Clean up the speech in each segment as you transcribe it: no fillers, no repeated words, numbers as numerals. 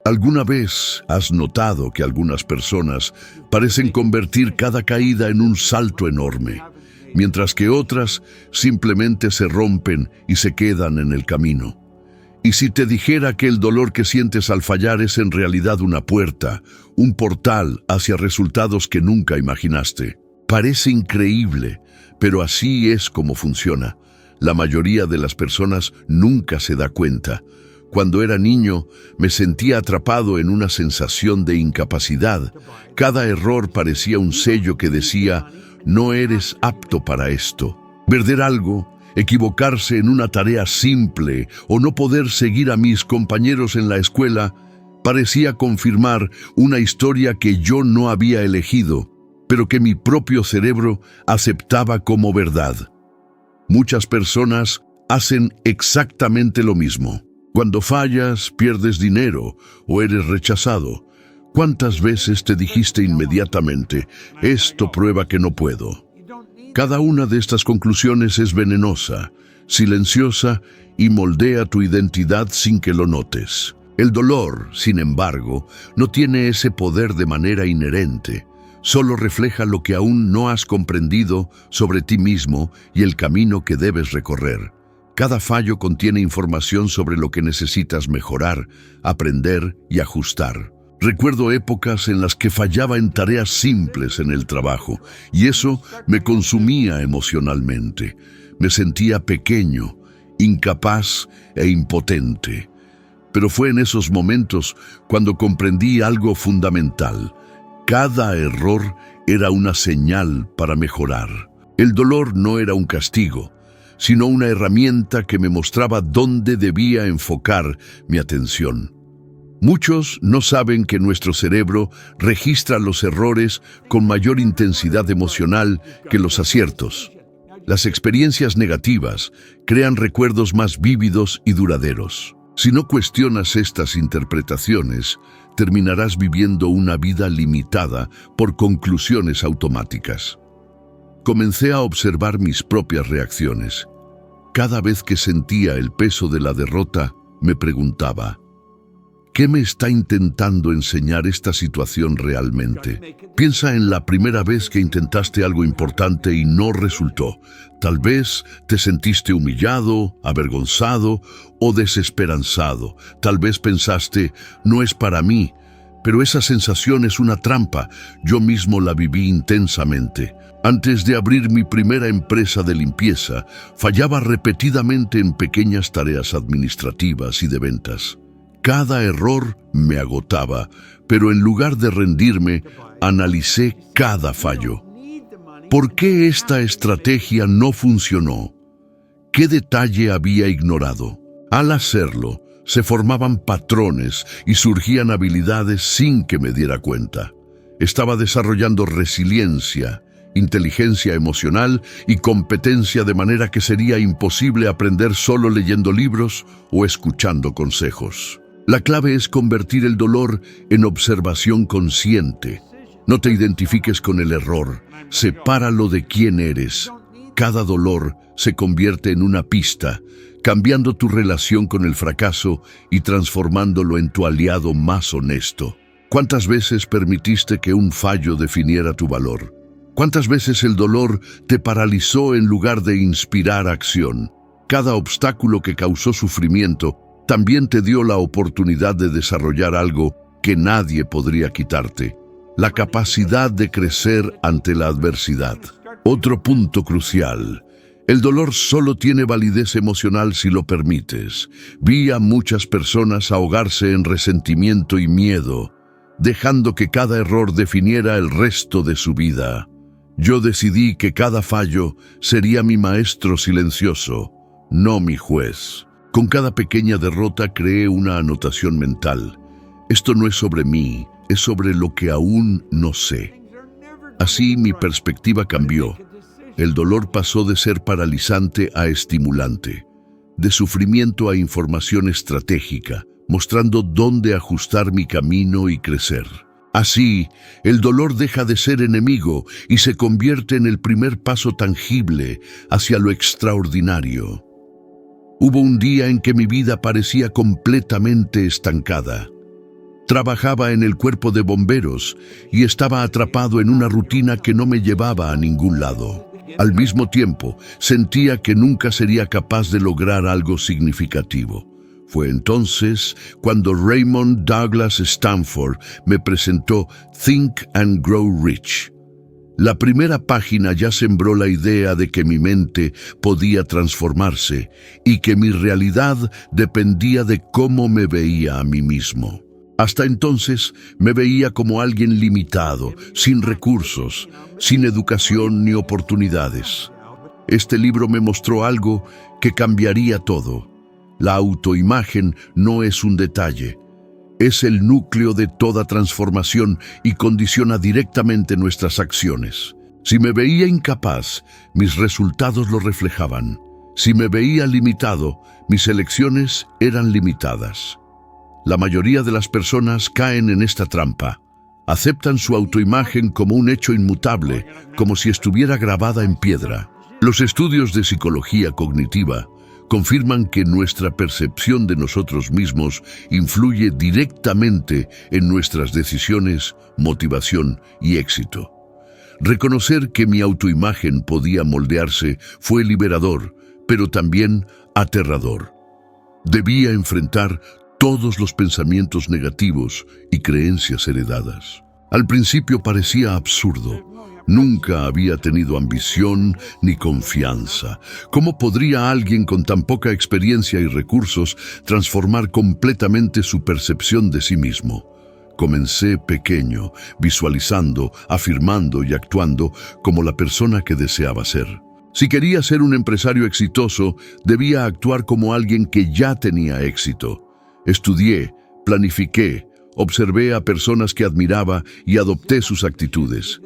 ¿Alguna vez has notado que algunas personas parecen convertir cada caída en un salto enorme, mientras que otras simplemente se rompen y se quedan en el camino? Y si te dijera que el dolor que sientes al fallar es en realidad una puerta, un portal hacia resultados que nunca imaginaste. Parece increíble, pero así es como funciona. La mayoría de las personas nunca se da cuenta. Cuando era niño, me sentía atrapado en una sensación de incapacidad. Cada error parecía un sello que decía, no eres apto para esto. Perder algo, equivocarse en una tarea simple o no poder seguir a mis compañeros en la escuela, parecía confirmar una historia que yo no había elegido, pero que mi propio cerebro aceptaba como verdad. Muchas personas hacen exactamente lo mismo. Cuando fallas, pierdes dinero o eres rechazado. ¿Cuántas veces te dijiste inmediatamente, esto prueba que no puedo? Cada una de estas conclusiones es venenosa, silenciosa y moldea tu identidad sin que lo notes. El dolor, sin embargo, no tiene ese poder de manera inherente. Solo refleja lo que aún no has comprendido sobre ti mismo y el camino que debes recorrer. Cada fallo contiene información sobre lo que necesitas mejorar, aprender y ajustar. Recuerdo épocas en las que fallaba en tareas simples en el trabajo, y eso me consumía emocionalmente. Me sentía pequeño, incapaz e impotente. Pero fue en esos momentos cuando comprendí algo fundamental. Cada error era una señal para mejorar. El dolor no era un castigo, sino una herramienta que me mostraba dónde debía enfocar mi atención. Muchos no saben que nuestro cerebro registra los errores con mayor intensidad emocional que los aciertos. Las experiencias negativas crean recuerdos más vívidos y duraderos. Si no cuestionas estas interpretaciones, terminarás viviendo una vida limitada por conclusiones automáticas. Comencé a observar mis propias reacciones. Cada vez que sentía el peso de la derrota, me preguntaba, ¿qué me está intentando enseñar esta situación realmente? Piensa en la primera vez que intentaste algo importante y no resultó. Tal vez te sentiste humillado, avergonzado o desesperanzado. Tal vez pensaste, no es para mí. Pero esa sensación es una trampa. Yo mismo la viví intensamente. Antes de abrir mi primera empresa de limpieza, fallaba repetidamente en pequeñas tareas administrativas y de ventas. Cada error me agotaba, pero en lugar de rendirme, analicé cada fallo. ¿Por qué esta estrategia no funcionó? ¿Qué detalle había ignorado? Al hacerlo, se formaban patrones y surgían habilidades sin que me diera cuenta. Estaba desarrollando resiliencia, inteligencia emocional y competencia, de manera que sería imposible aprender solo leyendo libros o escuchando consejos. La clave es convertir el dolor en observación consciente. No te identifiques con el error, sepáralo de quién eres. Cada dolor se convierte en una pista, cambiando tu relación con el fracaso y transformándolo en tu aliado más honesto. ¿Cuántas veces permitiste que un fallo definiera tu valor? ¿Cuántas veces el dolor te paralizó en lugar de inspirar acción? Cada obstáculo que causó sufrimiento también te dio la oportunidad de desarrollar algo que nadie podría quitarte: la capacidad de crecer ante la adversidad. Otro punto crucial: el dolor solo tiene validez emocional si lo permites. Vi a muchas personas ahogarse en resentimiento y miedo, dejando que cada error definiera el resto de su vida. Yo decidí que cada fallo sería mi maestro silencioso, no mi juez. Con cada pequeña derrota creé una anotación mental. Esto no es sobre mí, es sobre lo que aún no sé. Así mi perspectiva cambió. El dolor pasó de ser paralizante a estimulante, de sufrimiento a información estratégica, mostrando dónde ajustar mi camino y crecer. Así, el dolor deja de ser enemigo y se convierte en el primer paso tangible hacia lo extraordinario. Hubo un día en que mi vida parecía completamente estancada. Trabajaba en el cuerpo de bomberos y estaba atrapado en una rutina que no me llevaba a ningún lado. Al mismo tiempo, sentía que nunca sería capaz de lograr algo significativo. Fue entonces cuando Raymond Douglas Stanford me presentó Think and Grow Rich. La primera página ya sembró la idea de que mi mente podía transformarse y que mi realidad dependía de cómo me veía a mí mismo. Hasta entonces me veía como alguien limitado, sin recursos, sin educación ni oportunidades. Este libro me mostró algo que cambiaría todo. La autoimagen no es un detalle, es el núcleo de toda transformación y condiciona directamente nuestras acciones. Si me veía incapaz, mis resultados lo reflejaban. Si me veía limitado, mis elecciones eran limitadas. La mayoría de las personas caen en esta trampa. Aceptan su autoimagen como un hecho inmutable, como si estuviera grabada en piedra. Los estudios de psicología cognitiva confirman que nuestra percepción de nosotros mismos influye directamente en nuestras decisiones, motivación y éxito. Reconocer que mi autoimagen podía moldearse fue liberador, pero también aterrador. Debía enfrentar todos los pensamientos negativos y creencias heredadas. Al principio parecía absurdo. Nunca había tenido ambición ni confianza. ¿Cómo podría alguien con tan poca experiencia y recursos transformar completamente su percepción de sí mismo? Comencé pequeño, visualizando, afirmando y actuando como la persona que deseaba ser. Si quería ser un empresario exitoso, debía actuar como alguien que ya tenía éxito. Estudié, planifiqué, observé a personas que admiraba y adopté sus actitudes.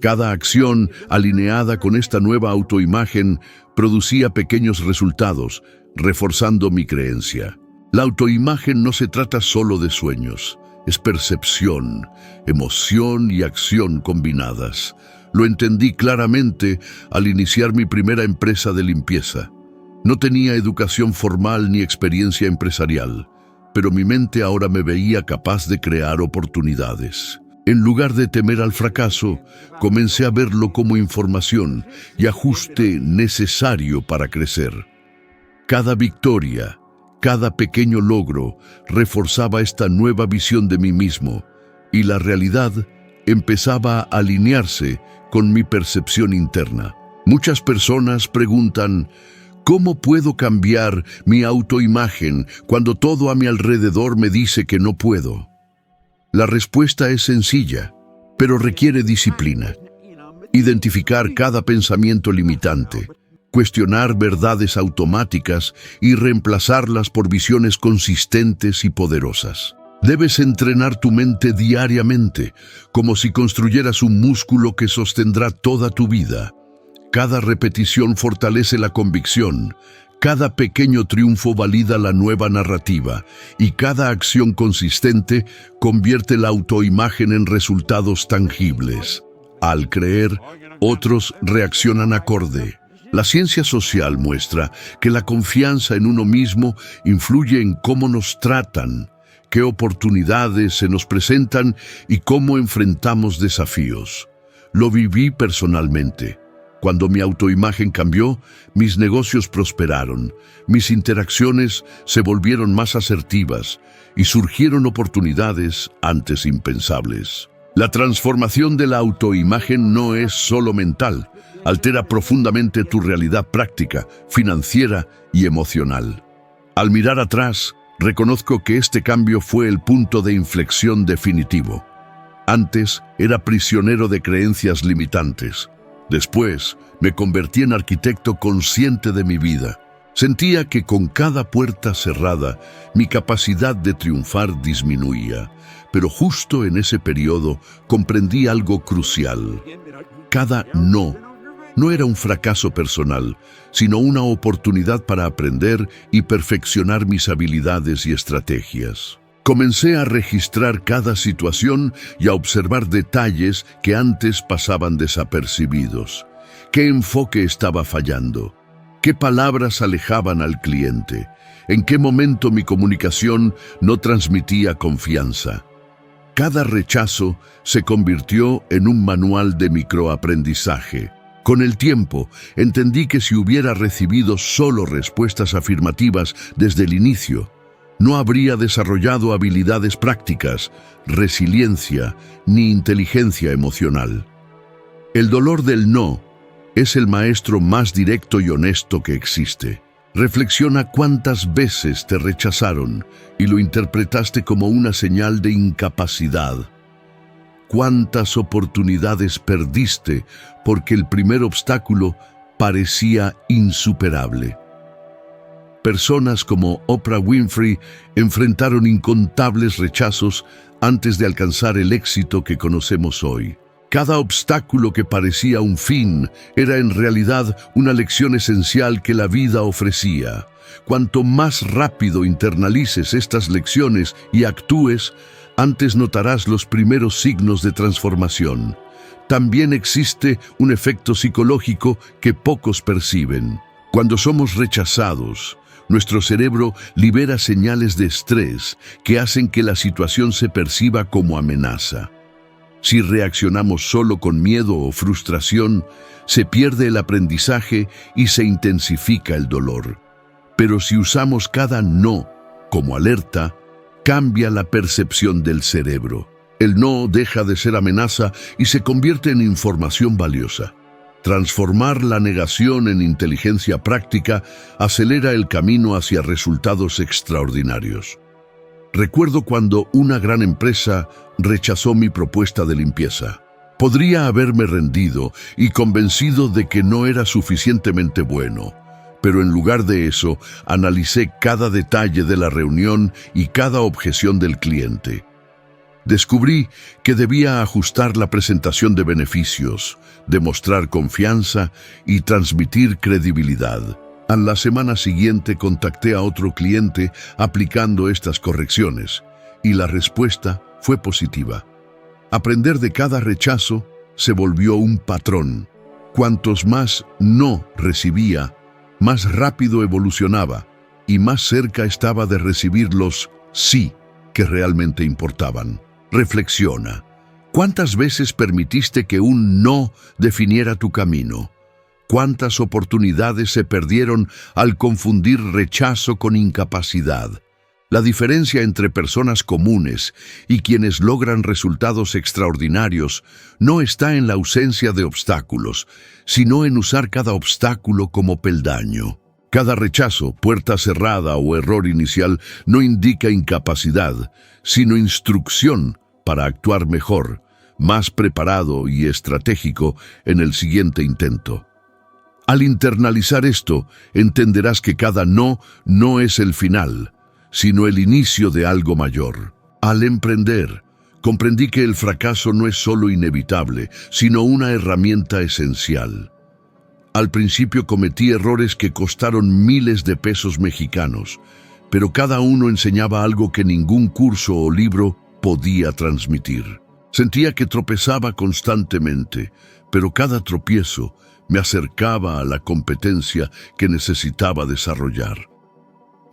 Cada acción alineada con esta nueva autoimagen producía pequeños resultados, reforzando mi creencia. La autoimagen no se trata solo de sueños, es percepción, emoción y acción combinadas. Lo entendí claramente al iniciar mi primera empresa de limpieza. No tenía educación formal ni experiencia empresarial, pero mi mente ahora me veía capaz de crear oportunidades. En lugar de temer al fracaso, comencé a verlo como información y ajuste necesario para crecer. Cada victoria, cada pequeño logro reforzaba esta nueva visión de mí mismo y la realidad empezaba a alinearse con mi percepción interna. Muchas personas preguntan: ¿cómo puedo cambiar mi autoimagen cuando todo a mi alrededor me dice que no puedo? La respuesta es sencilla, pero requiere disciplina. Identificar cada pensamiento limitante, cuestionar verdades automáticas y reemplazarlas por visiones consistentes y poderosas. Debes entrenar tu mente diariamente, como si construyeras un músculo que sostendrá toda tu vida. Cada repetición fortalece la convicción, cada pequeño triunfo valida la nueva narrativa y cada acción consistente convierte la autoimagen en resultados tangibles. Al creer, otros reaccionan acorde. La ciencia social muestra que la confianza en uno mismo influye en cómo nos tratan, qué oportunidades se nos presentan y cómo enfrentamos desafíos. Lo viví personalmente. Cuando mi autoimagen cambió, mis negocios prosperaron, mis interacciones se volvieron más asertivas y surgieron oportunidades antes impensables. La transformación de la autoimagen no es solo mental, altera profundamente tu realidad práctica, financiera y emocional. Al mirar atrás, reconozco que este cambio fue el punto de inflexión definitivo. Antes era prisionero de creencias limitantes. Después, me convertí en arquitecto consciente de mi vida. Sentía que con cada puerta cerrada, mi capacidad de triunfar disminuía. Pero justo en ese periodo comprendí algo crucial. Cada no era un fracaso personal, sino una oportunidad para aprender y perfeccionar mis habilidades y estrategias. Comencé a registrar cada situación y a observar detalles que antes pasaban desapercibidos. ¿Qué enfoque estaba fallando? ¿Qué palabras alejaban al cliente? ¿En qué momento mi comunicación no transmitía confianza? Cada rechazo se convirtió en un manual de microaprendizaje. Con el tiempo, entendí que si hubiera recibido solo respuestas afirmativas desde el inicio, no habría desarrollado habilidades prácticas, resiliencia ni inteligencia emocional. El dolor del no es el maestro más directo y honesto que existe. Reflexiona cuántas veces te rechazaron y lo interpretaste como una señal de incapacidad. ¿Cuántas oportunidades perdiste porque el primer obstáculo parecía insuperable? Personas como Oprah Winfrey enfrentaron incontables rechazos antes de alcanzar el éxito que conocemos hoy. Cada obstáculo que parecía un fin era en realidad una lección esencial que la vida ofrecía. Cuanto más rápido internalices estas lecciones y actúes, antes notarás los primeros signos de transformación. También existe un efecto psicológico que pocos perciben. Cuando somos rechazados, nuestro cerebro libera señales de estrés que hacen que la situación se perciba como amenaza. Si reaccionamos solo con miedo o frustración, se pierde el aprendizaje y se intensifica el dolor. Pero si usamos cada no como alerta, cambia la percepción del cerebro. El no deja de ser amenaza y se convierte en información valiosa. Transformar la negación en inteligencia práctica acelera el camino hacia resultados extraordinarios. Recuerdo cuando una gran empresa rechazó mi propuesta de limpieza. Podría haberme rendido y convencido de que no era suficientemente bueno, pero en lugar de eso, analicé cada detalle de la reunión y cada objeción del cliente. Descubrí que debía ajustar la presentación de beneficios, demostrar confianza y transmitir credibilidad. A la semana siguiente contacté a otro cliente aplicando estas correcciones y la respuesta fue positiva. Aprender de cada rechazo se volvió un patrón. Cuantos más no recibía, más rápido evolucionaba y más cerca estaba de recibir los sí que realmente importaban. Reflexiona. ¿Cuántas veces permitiste que un no definiera tu camino? ¿Cuántas oportunidades se perdieron al confundir rechazo con incapacidad? La diferencia entre personas comunes y quienes logran resultados extraordinarios no está en la ausencia de obstáculos, sino en usar cada obstáculo como peldaño. Cada rechazo, puerta cerrada o error inicial no indica incapacidad, sino instrucción para actuar mejor, más preparado y estratégico en el siguiente intento. Al internalizar esto, entenderás que cada no es el final, sino el inicio de algo mayor. Al emprender, comprendí que el fracaso no es solo inevitable, sino una herramienta esencial. Al principio cometí errores que costaron miles de pesos mexicanos, pero cada uno enseñaba algo que ningún curso o libro podía transmitir. Sentía que tropezaba constantemente, pero cada tropiezo me acercaba a la competencia que necesitaba desarrollar.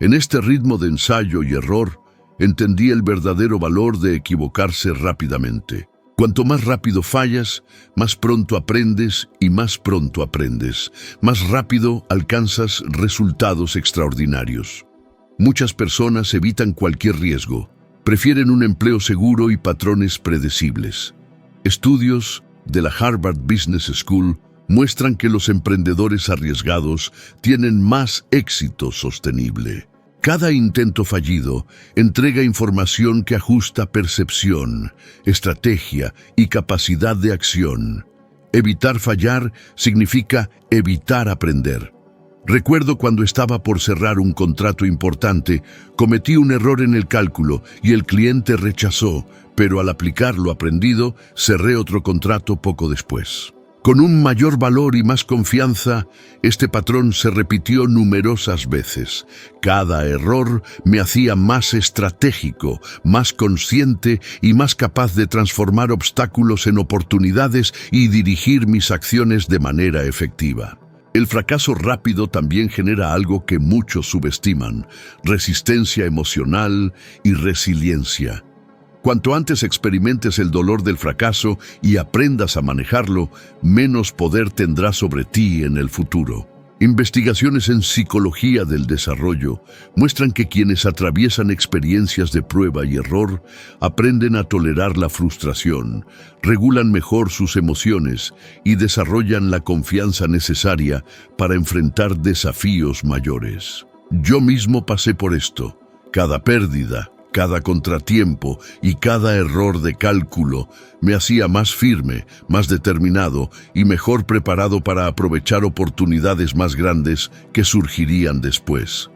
En este ritmo de ensayo y error, entendí el verdadero valor de equivocarse rápidamente. Cuanto más rápido fallas, más pronto aprendes y más pronto aprendes. Más rápido alcanzas resultados extraordinarios. Muchas personas evitan cualquier riesgo. Prefieren un empleo seguro y patrones predecibles. Estudios de la Harvard Business School muestran que los emprendedores arriesgados tienen más éxito sostenible. Cada intento fallido entrega información que ajusta percepción, estrategia y capacidad de acción. Evitar fallar significa evitar aprender. Recuerdo cuando estaba por cerrar un contrato importante, cometí un error en el cálculo y el cliente rechazó, pero al aplicar lo aprendido, cerré otro contrato poco después. Con un mayor valor y más confianza, este patrón se repitió numerosas veces. Cada error me hacía más estratégico, más consciente y más capaz de transformar obstáculos en oportunidades y dirigir mis acciones de manera efectiva. El fracaso rápido también genera algo que muchos subestiman: resistencia emocional y resiliencia. Cuanto antes experimentes el dolor del fracaso y aprendas a manejarlo, menos poder tendrá sobre ti en el futuro. Investigaciones en psicología del desarrollo muestran que quienes atraviesan experiencias de prueba y error aprenden a tolerar la frustración, regulan mejor sus emociones y desarrollan la confianza necesaria para enfrentar desafíos mayores. Yo mismo pasé por esto. Cada pérdida, cada contratiempo y cada error de cálculo me hacía más firme, más determinado y mejor preparado para aprovechar oportunidades más grandes que surgirían después.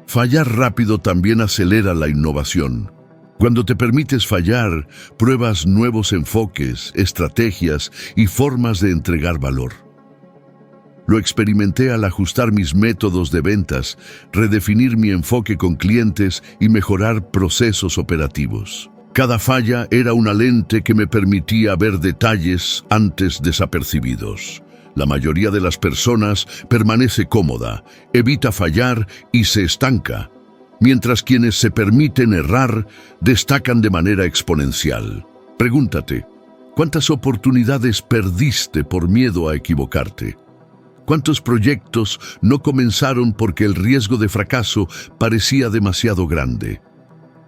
Fallar rápido también acelera la innovación. Cuando te permites fallar, pruebas nuevos enfoques, estrategias y formas de entregar valor. Lo experimenté al ajustar mis métodos de ventas, redefinir mi enfoque con clientes y mejorar procesos operativos. Cada falla era una lente que me permitía ver detalles antes desapercibidos. La mayoría de las personas permanece cómoda, evita fallar y se estanca, mientras quienes se permiten errar destacan de manera exponencial. Pregúntate, ¿cuántas oportunidades perdiste por miedo a equivocarte? ¿Cuántos proyectos no comenzaron porque el riesgo de fracaso parecía demasiado grande?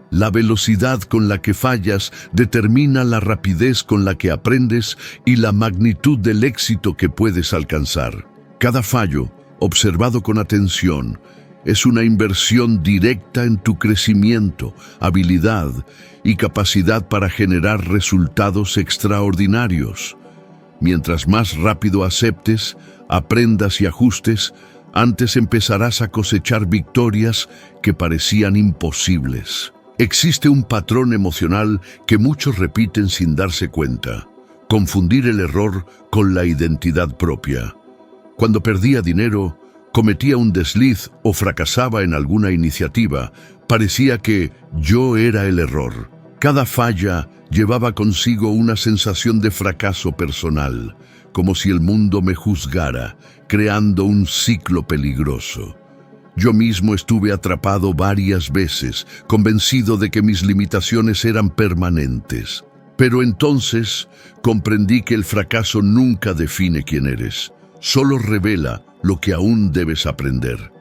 La velocidad con la que fallas determina la rapidez con la que aprendes y la magnitud del éxito que puedes alcanzar. Cada fallo, observado con atención, es una inversión directa en tu crecimiento, habilidad y capacidad para generar resultados extraordinarios. Mientras más rápido aceptes, aprendas y ajustes, antes empezarás a cosechar victorias que parecían imposibles. Existe un patrón emocional que muchos repiten sin darse cuenta: confundir el error con la identidad propia. Cuando perdía dinero, cometía un desliz o fracasaba en alguna iniciativa, parecía que yo era el error. Cada falla llevaba consigo una sensación de fracaso personal, como si el mundo me juzgara, creando un ciclo peligroso. Yo mismo estuve atrapado varias veces, convencido de que mis limitaciones eran permanentes. Pero entonces comprendí que el fracaso nunca define quién eres, solo revela lo que aún debes aprender.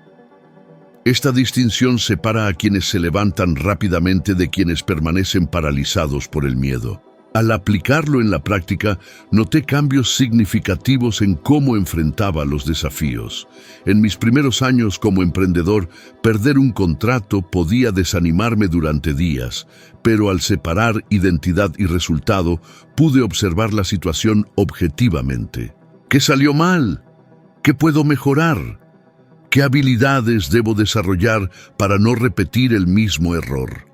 Esta distinción separa a quienes se levantan rápidamente de quienes permanecen paralizados por el miedo. Al aplicarlo en la práctica, noté cambios significativos en cómo enfrentaba los desafíos. En mis primeros años como emprendedor, perder un contrato podía desanimarme durante días, pero al separar identidad y resultado, pude observar la situación objetivamente. ¿Qué salió mal? ¿Qué puedo mejorar? ¿Qué habilidades debo desarrollar para no repetir el mismo error?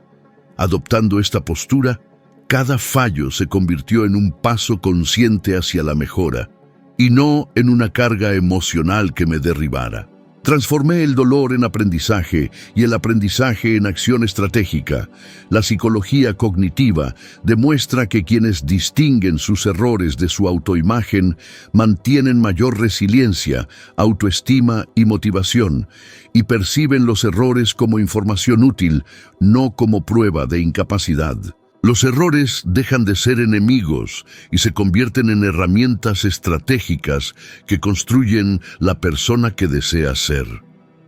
Adoptando esta postura, cada fallo se convirtió en un paso consciente hacia la mejora, y no en una carga emocional que me derribara. Transformé el dolor en aprendizaje y el aprendizaje en acción estratégica. La psicología cognitiva demuestra que quienes distinguen sus errores de su autoimagen mantienen mayor resiliencia, autoestima y motivación, y perciben los errores como información útil, no como prueba de incapacidad. Los errores dejan de ser enemigos y se convierten en herramientas estratégicas que construyen la persona que deseas ser.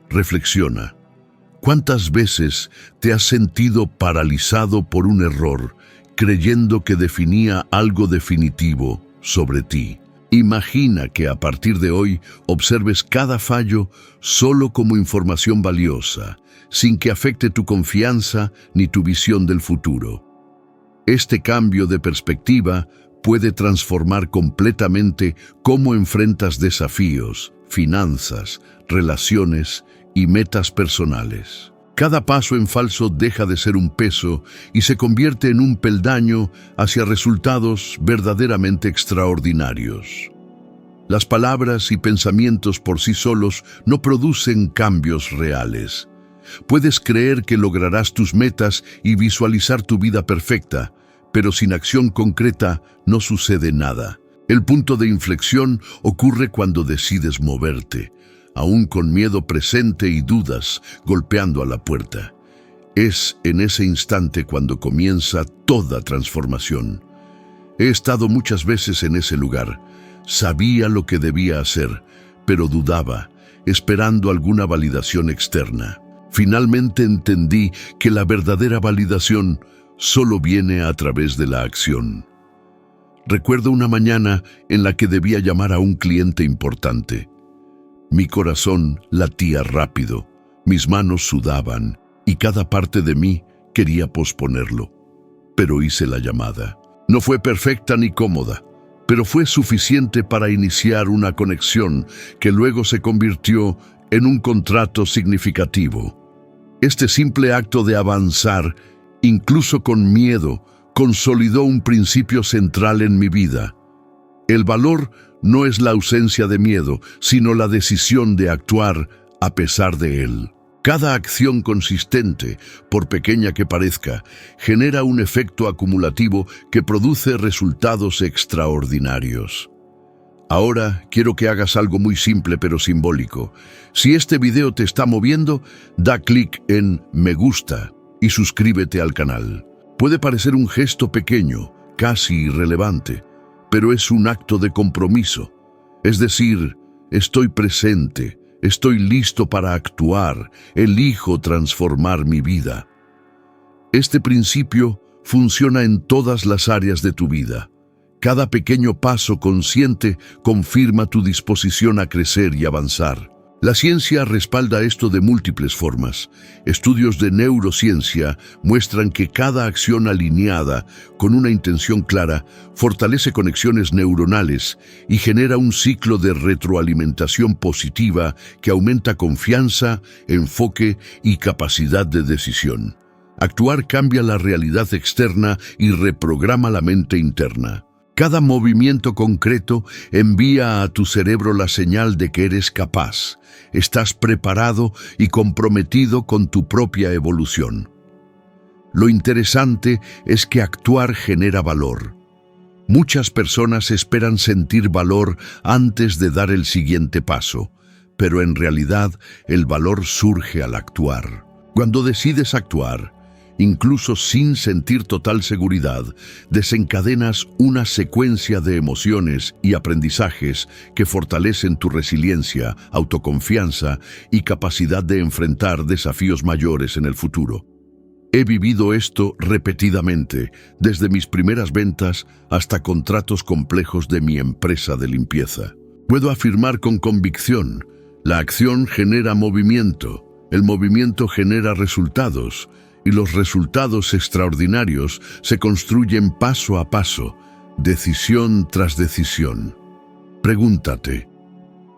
Reflexiona. ¿Cuántas veces te has sentido paralizado por un error, creyendo que definía algo definitivo sobre ti? Imagina que a partir de hoy observes cada fallo solo como información valiosa, sin que afecte tu confianza ni tu visión del futuro. Este cambio de perspectiva puede transformar completamente cómo enfrentas desafíos, finanzas, relaciones y metas personales. Cada paso en falso deja de ser un peso y se convierte en un peldaño hacia resultados verdaderamente extraordinarios. Las palabras y pensamientos por sí solos no producen cambios reales. Puedes creer que lograrás tus metas y visualizar tu vida perfecta, pero sin acción concreta no sucede nada. El punto de inflexión ocurre cuando decides moverte, aún con miedo presente y dudas golpeando a la puerta. Es en ese instante cuando comienza toda transformación. He estado muchas veces en ese lugar. Sabía lo que debía hacer, pero dudaba, esperando alguna validación externa. Finalmente entendí que la verdadera validación solo viene a través de la acción. Recuerdo una mañana en la que debía llamar a un cliente importante. Mi corazón latía rápido, mis manos sudaban y cada parte de mí quería posponerlo. Pero hice la llamada. No fue perfecta ni cómoda, pero fue suficiente para iniciar una conexión que luego se convirtió en un contrato significativo. Este simple acto de avanzar, incluso con miedo, consolidó un principio central en mi vida. El valor no es la ausencia de miedo, sino la decisión de actuar a pesar de él. Cada acción consistente, por pequeña que parezca, genera un efecto acumulativo que produce resultados extraordinarios. Ahora quiero que hagas algo muy simple pero simbólico. Si este video te está moviendo, da clic en me gusta y suscríbete al canal. Puede parecer un gesto pequeño, casi irrelevante, pero es un acto de compromiso. Es decir, estoy presente, estoy listo para actuar, elijo transformar mi vida. Este principio funciona en todas las áreas de tu vida. Cada pequeño paso consciente confirma tu disposición a crecer y avanzar. La ciencia respalda esto de múltiples formas. Estudios de neurociencia muestran que cada acción alineada con una intención clara fortalece conexiones neuronales y genera un ciclo de retroalimentación positiva que aumenta confianza, enfoque y capacidad de decisión. Actuar cambia la realidad externa y reprograma la mente interna. Cada movimiento concreto envía a tu cerebro la señal de que eres capaz, estás preparado y comprometido con tu propia evolución. Lo interesante es que actuar genera valor. Muchas personas esperan sentir valor antes de dar el siguiente paso, pero en realidad el valor surge al actuar. Cuando decides actuar, incluso sin sentir total seguridad, desencadenas una secuencia de emociones y aprendizajes que fortalecen tu resiliencia, autoconfianza y capacidad de enfrentar desafíos mayores en el futuro. He vivido esto repetidamente, desde mis primeras ventas hasta contratos complejos de mi empresa de limpieza. Puedo afirmar con convicción, la acción genera movimiento, el movimiento genera resultados, y los resultados extraordinarios se construyen paso a paso, decisión tras decisión. Pregúntate,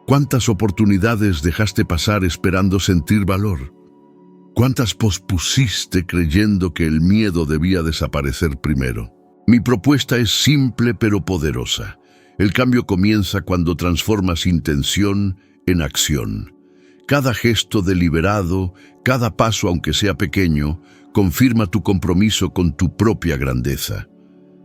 ¿cuántas oportunidades dejaste pasar esperando sentir valor? ¿Cuántas pospusiste creyendo que el miedo debía desaparecer primero? Mi propuesta es simple pero poderosa. El cambio comienza cuando transformas intención en acción. Cada gesto deliberado, cada paso aunque sea pequeño, confirma tu compromiso con tu propia grandeza.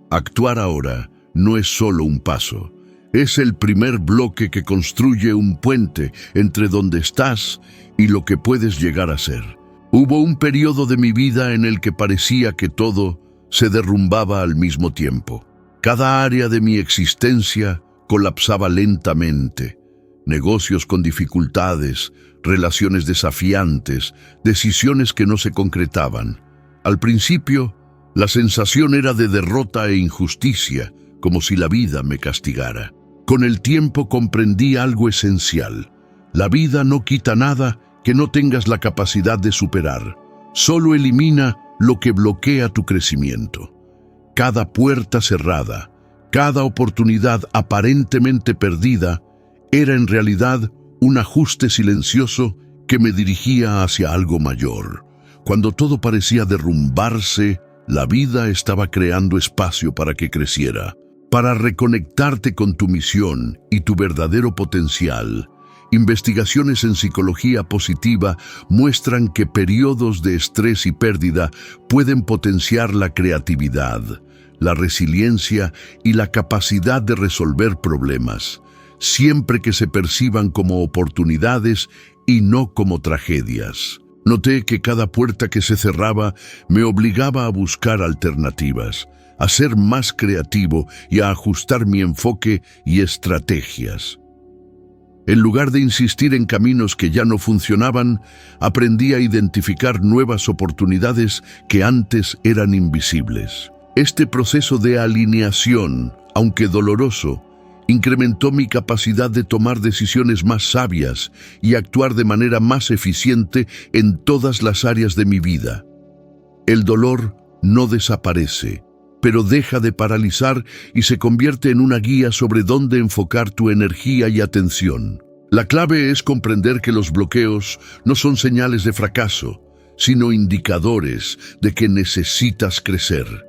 Actuar ahora no es solo un paso, es el primer bloque que construye un puente entre donde estás y lo que puedes llegar a ser. Hubo un periodo de mi vida en el que parecía que todo se derrumbaba al mismo tiempo. Cada área de mi existencia colapsaba lentamente. Negocios con dificultades, relaciones desafiantes, decisiones que no se concretaban. Al principio, la sensación era de derrota e injusticia, como si la vida me castigara. Con el tiempo comprendí algo esencial. La vida no quita nada que no tengas la capacidad de superar. Solo elimina lo que bloquea tu crecimiento. Cada puerta cerrada, cada oportunidad aparentemente perdida, era en realidad un ajuste silencioso que me dirigía hacia algo mayor. Cuando todo parecía derrumbarse, la vida estaba creando espacio para que creciera. Para reconectarte con tu misión y tu verdadero potencial, investigaciones en psicología positiva muestran que periodos de estrés y pérdida pueden potenciar la creatividad, la resiliencia y la capacidad de resolver problemas, siempre que se perciban como oportunidades y no como tragedias. Noté que cada puerta que se cerraba me obligaba a buscar alternativas, a ser más creativo y a ajustar mi enfoque y estrategias. En lugar de insistir en caminos que ya no funcionaban, aprendí a identificar nuevas oportunidades que antes eran invisibles. Este proceso de alineación, aunque doloroso, incrementó mi capacidad de tomar decisiones más sabias y actuar de manera más eficiente en todas las áreas de mi vida. El dolor no desaparece, pero deja de paralizar y se convierte en una guía sobre dónde enfocar tu energía y atención. La clave es comprender que los bloqueos no son señales de fracaso, sino indicadores de que necesitas crecer.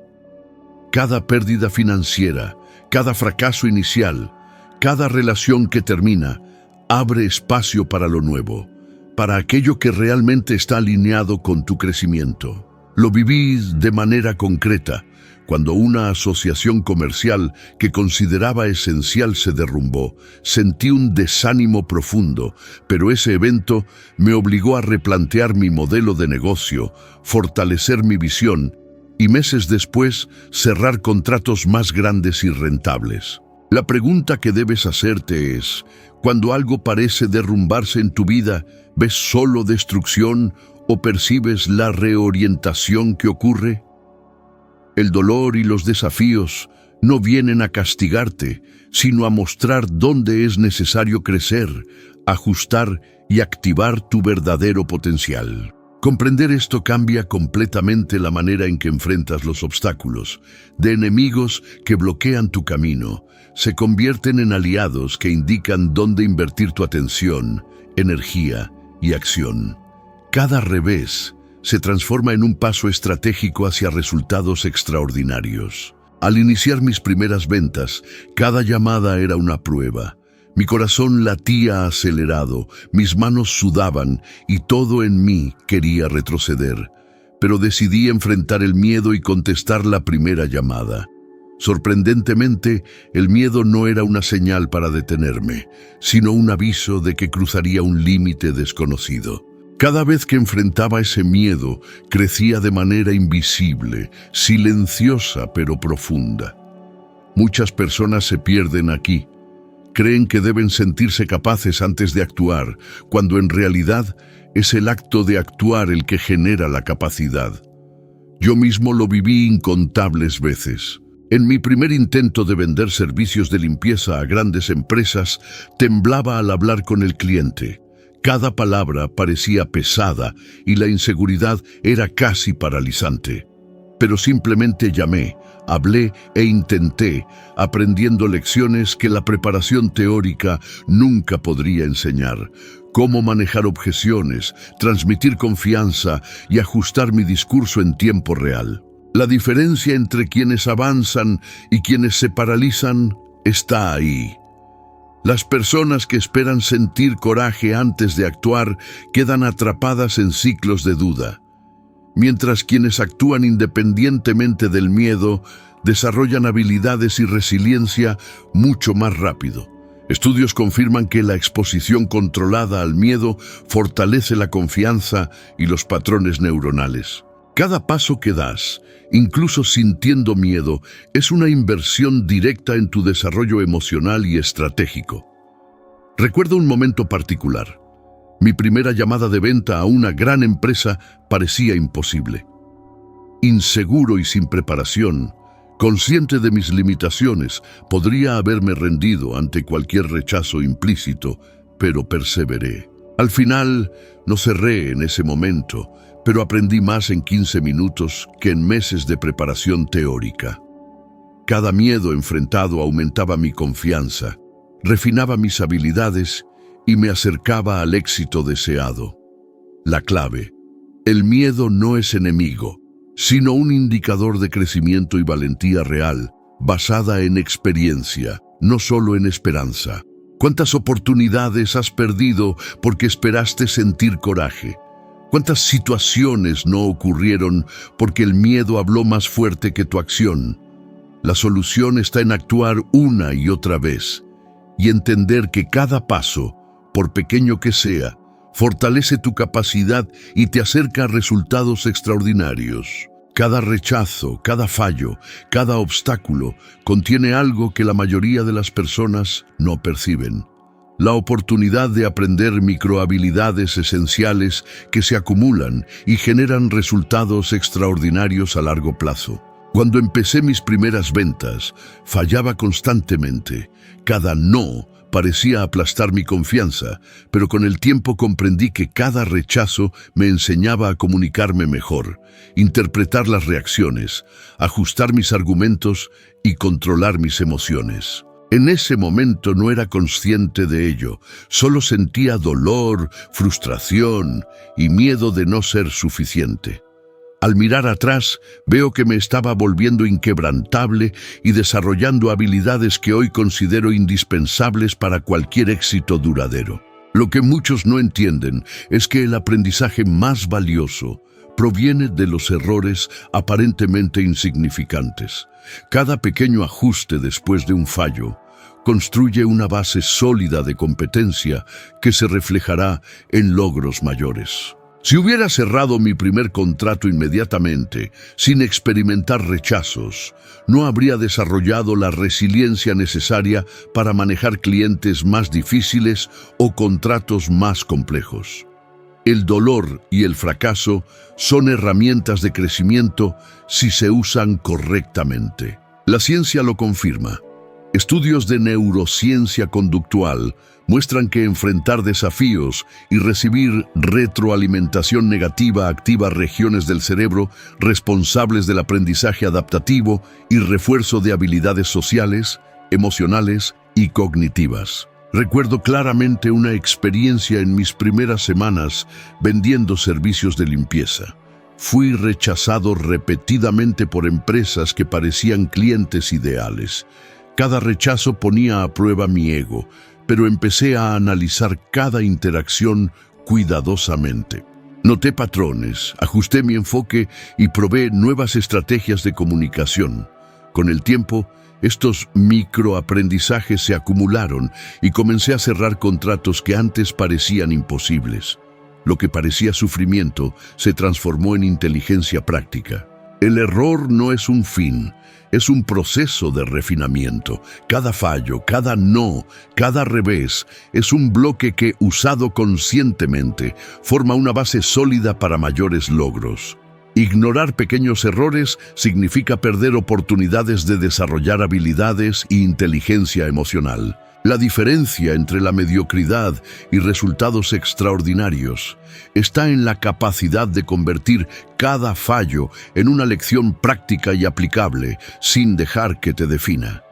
Cada pérdida financiera, cada fracaso inicial, cada relación que termina, abre espacio para lo nuevo, para aquello que realmente está alineado con tu crecimiento. Lo viví de manera concreta, cuando una asociación comercial que consideraba esencial se derrumbó. Sentí un desánimo profundo, pero ese evento me obligó a replantear mi modelo de negocio, fortalecer mi visión y meses después cerrar contratos más grandes y rentables. La pregunta que debes hacerte es, cuando algo parece derrumbarse en tu vida, ¿ves solo destrucción o percibes la reorientación que ocurre? El dolor y los desafíos no vienen a castigarte, sino a mostrar dónde es necesario crecer, ajustar y activar tu verdadero potencial. Comprender esto cambia completamente la manera en que enfrentas los obstáculos. De enemigos que bloquean tu camino, se convierten en aliados que indican dónde invertir tu atención, energía y acción. Cada revés se transforma en un paso estratégico hacia resultados extraordinarios. Al iniciar mis primeras ventas, cada llamada era una prueba. Mi corazón latía acelerado, mis manos sudaban y todo en mí quería retroceder. Pero decidí enfrentar el miedo y contestar la primera llamada. Sorprendentemente, el miedo no era una señal para detenerme, sino un aviso de que cruzaría un límite desconocido. Cada vez que enfrentaba ese miedo, crecía de manera invisible, silenciosa pero profunda. Muchas personas se pierden aquí. Creen que deben sentirse capaces antes de actuar, cuando en realidad es el acto de actuar el que genera la capacidad. Yo mismo lo viví incontables veces. En mi primer intento de vender servicios de limpieza a grandes empresas, temblaba al hablar con el cliente. Cada palabra parecía pesada y la inseguridad era casi paralizante. Pero simplemente llamé, hablé e intenté, aprendiendo lecciones que la preparación teórica nunca podría enseñar. Cómo manejar objeciones, transmitir confianza y ajustar mi discurso en tiempo real. La diferencia entre quienes avanzan y quienes se paralizan está ahí. Las personas que esperan sentir coraje antes de actuar quedan atrapadas en ciclos de duda, mientras quienes actúan independientemente del miedo desarrollan habilidades y resiliencia mucho más rápido. Estudios confirman que la exposición controlada al miedo fortalece la confianza y los patrones neuronales. Cada paso que das, incluso sintiendo miedo, es una inversión directa en tu desarrollo emocional y estratégico. Recuerdo un momento particular. Mi primera llamada de venta a una gran empresa parecía imposible. Inseguro y sin preparación, consciente de mis limitaciones, podría haberme rendido ante cualquier rechazo implícito, pero perseveré. Al final, no cerré en ese momento, pero aprendí más en 15 minutos que en meses de preparación teórica. Cada miedo enfrentado aumentaba mi confianza, refinaba mis habilidades y me acercaba al éxito deseado. La clave: el miedo no es enemigo, sino un indicador de crecimiento y valentía real, basada en experiencia, no solo en esperanza. ¿Cuántas oportunidades has perdido porque esperaste sentir coraje? ¿Cuántas situaciones no ocurrieron porque el miedo habló más fuerte que tu acción? La solución está en actuar una y otra vez y entender que cada paso, por pequeño que sea, fortalece tu capacidad y te acerca a resultados extraordinarios. Cada rechazo, cada fallo, cada obstáculo contiene algo que la mayoría de las personas no perciben. La oportunidad de aprender microhabilidades esenciales que se acumulan y generan resultados extraordinarios a largo plazo. Cuando empecé mis primeras ventas, fallaba constantemente. Cada no parecía aplastar mi confianza, pero con el tiempo comprendí que cada rechazo me enseñaba a comunicarme mejor, interpretar las reacciones, ajustar mis argumentos y controlar mis emociones. En ese momento no era consciente de ello, solo sentía dolor, frustración y miedo de no ser suficiente. Al mirar atrás, veo que me estaba volviendo inquebrantable y desarrollando habilidades que hoy considero indispensables para cualquier éxito duradero. Lo que muchos no entienden es que el aprendizaje más valioso proviene de los errores aparentemente insignificantes. Cada pequeño ajuste después de un fallo construye una base sólida de competencia que se reflejará en logros mayores. Si hubiera cerrado mi primer contrato inmediatamente, sin experimentar rechazos, no habría desarrollado la resiliencia necesaria para manejar clientes más difíciles o contratos más complejos. El dolor y el fracaso son herramientas de crecimiento si se usan correctamente. La ciencia lo confirma. Estudios de neurociencia conductual muestran que enfrentar desafíos y recibir retroalimentación negativa activa regiones del cerebro responsables del aprendizaje adaptativo y refuerzo de habilidades sociales, emocionales y cognitivas. Recuerdo claramente una experiencia en mis primeras semanas vendiendo servicios de limpieza. Fui rechazado repetidamente por empresas que parecían clientes ideales. Cada rechazo ponía a prueba mi ego, pero empecé a analizar cada interacción cuidadosamente. Noté patrones, ajusté mi enfoque y probé nuevas estrategias de comunicación. Con el tiempo, estos microaprendizajes se acumularon y comencé a cerrar contratos que antes parecían imposibles. Lo que parecía sufrimiento se transformó en inteligencia práctica. El error no es un fin, es un proceso de refinamiento. Cada fallo, cada no, cada revés es un bloque que, usado conscientemente, forma una base sólida para mayores logros. Ignorar pequeños errores significa perder oportunidades de desarrollar habilidades e inteligencia emocional. La diferencia entre la mediocridad y resultados extraordinarios está en la capacidad de convertir cada fallo en una lección práctica y aplicable sin dejar que te defina.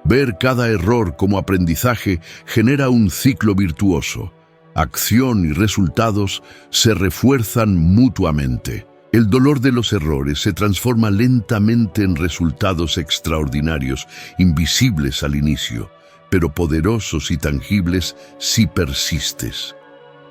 Ver cada error como aprendizaje genera un ciclo virtuoso. Acción y resultados se refuerzan mutuamente. El dolor de los errores se transforma lentamente en resultados extraordinarios, invisibles al inicio, pero poderosos y tangibles si persistes.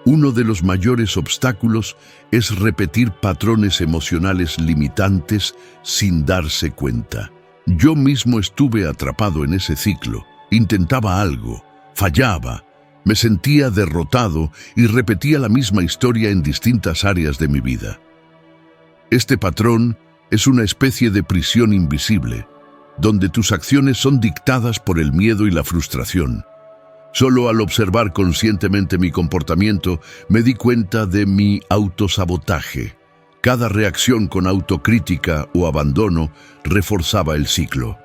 Uno de los mayores obstáculos es repetir patrones emocionales limitantes sin darse cuenta. Yo mismo estuve atrapado en ese ciclo. Intentaba algo, fallaba, me sentía derrotado y repetía la misma historia en distintas áreas de mi vida. Este patrón es una especie de prisión invisible, donde tus acciones son dictadas por el miedo y la frustración. Solo al observar conscientemente mi comportamiento, me di cuenta de mi autosabotaje. Cada reacción con autocrítica o abandono reforzaba el ciclo.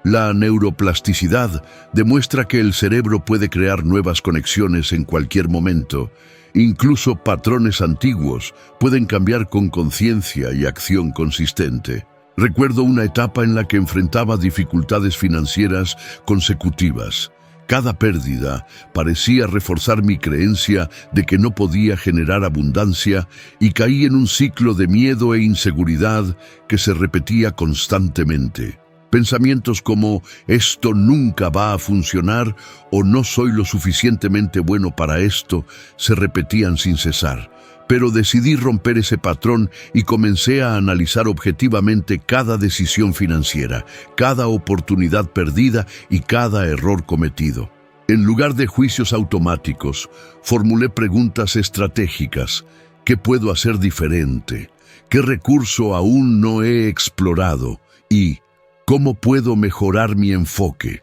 La neuroplasticidad demuestra que el cerebro puede crear nuevas conexiones en cualquier momento. Incluso patrones antiguos pueden cambiar con conciencia y acción consistente. Recuerdo una etapa en la que enfrentaba dificultades financieras consecutivas. Cada pérdida parecía reforzar mi creencia de que no podía generar abundancia y caí en un ciclo de miedo e inseguridad que se repetía constantemente. Pensamientos como «esto nunca va a funcionar» o «no soy lo suficientemente bueno para esto» se repetían sin cesar. Pero decidí romper ese patrón y comencé a analizar objetivamente cada decisión financiera, cada oportunidad perdida y cada error cometido. En lugar de juicios automáticos, formulé preguntas estratégicas. ¿Qué puedo hacer diferente? ¿Qué recurso aún no he explorado? ¿Y cómo puedo mejorar mi enfoque?